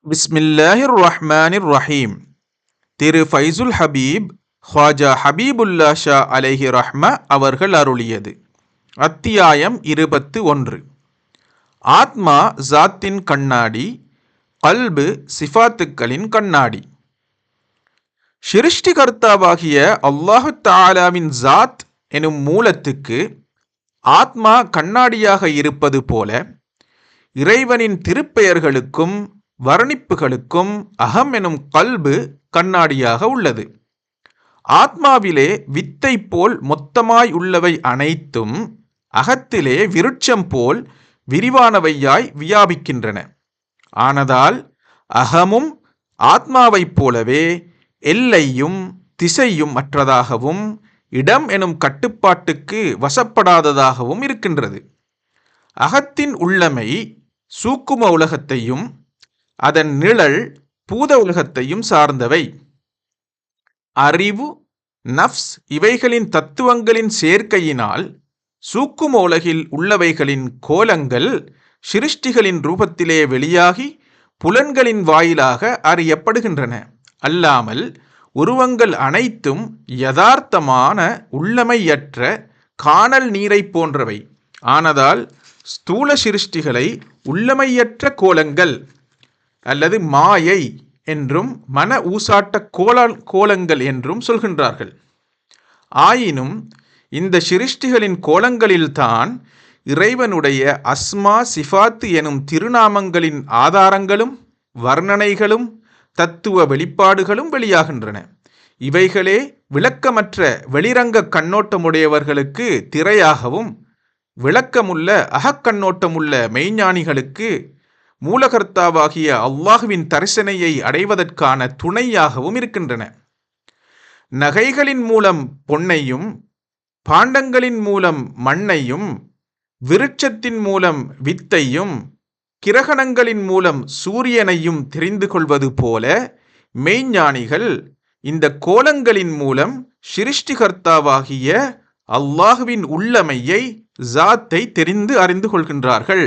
பிஸ்மில்லாஹிர் ரஹ்மானிர் ரஹீம். திரு ஃபைசுல் ஹபீப் ஹ்வாஜா ஹபீபுல்லா ஷா அலைஹி ரஹ்ம அவர்கள் அருளியது. அத்தியாயம் 21. ஆத்மா ஜாத்தின் கண்ணாடி, கல்பு சிஃபாத்துக்களின் கண்ணாடி. சிருஷ்டிகர்த்தாவாகிய அல்லாஹு தஆலாவின் ஜாத் எனும் மூலத்துக்கு ஆத்மா கண்ணாடியாக இருப்பது போல, இறைவனின் திருப்பெயர்களுக்கும் வர்ணிப்புகளுக்கும் அகம் எனும் கல்பு கண்ணாடியாக உள்ளது. ஆத்மாவிலே வித்தை போல் மொத்தமாய் உள்ளவை அனைத்தும் அகத்திலே விருட்சம் போல் விரிவானவையாய் வியாபிக்கின்றன. ஆனதால் அகமும் ஆத்மாவைப் போலவே எல்லையும் திசையும் அற்றதாகவும் இடம் எனும் கட்டுப்பாட்டுக்கு வசப்படாததாகவும் இருக்கின்றது. அகத்தின் உள்ளமை சூக்கும உலகத்தையும் அதன் நிழல் பூத உலகத்தையும் சார்ந்தவை. அறிவு, நஃப்ஸ் இவைகளின் தத்துவங்களின் சேர்க்கையினால் சூக்கும உலகில் உள்ளவைகளின் கோலங்கள் சிருஷ்டிகளின் ரூபத்திலே வெளியாகி புலன்களின் வாயிலாக அறியப்படுகின்றன. அல்லாமல் உருவங்கள் அனைத்தும் யதார்த்தமான உள்ளமையற்ற காணல் நீரை போன்றவை. ஆனதால் ஸ்தூல சிருஷ்டிகளை உள்ளமையற்ற கோலங்கள் அல்லது மாயை என்றும் மன ஊசாட்ட கோலங்கள் என்றும் சொல்கின்றார்கள். ஆயினும் இந்த சிருஷ்டிகளின் கோலங்களில்தான் இறைவனுடைய அஸ்மா சிஃபாத்து எனும் திருநாமங்களின் ஆதாரங்களும் வர்ணனைகளும் தத்துவ வெளிப்பாடுகளும் வெளியாகின்றன. இவைகளே விளக்கமற்ற வெளிரங்க கண்ணோட்டமுடையவர்களுக்கு திரையாகவும், விளக்கமுள்ள அகக்கண்ணோட்டமுள்ள மெய்ஞானிகளுக்கு மூலகர்த்தாவாகிய அல்லாஹுவின் தரிசனையை அடைவதற்கான துணையாகவும் இருக்கின்றன. நகைகளின் மூலம் பொன்னையும், பாண்டங்களின் மூலம் மண்ணையும், விருட்சத்தின் மூலம் வித்தையும், கிரகணங்களின் மூலம் சூரியனையும் தெரிந்து கொள்வது போல மெய்ஞானிகள் இந்த கோலங்களின் மூலம் சிருஷ்டிகர்த்தாவாகிய அல்லாஹுவின் உள்ளமையை, ஜாத்தை தெரிந்து அறிந்து கொள்கின்றார்கள்.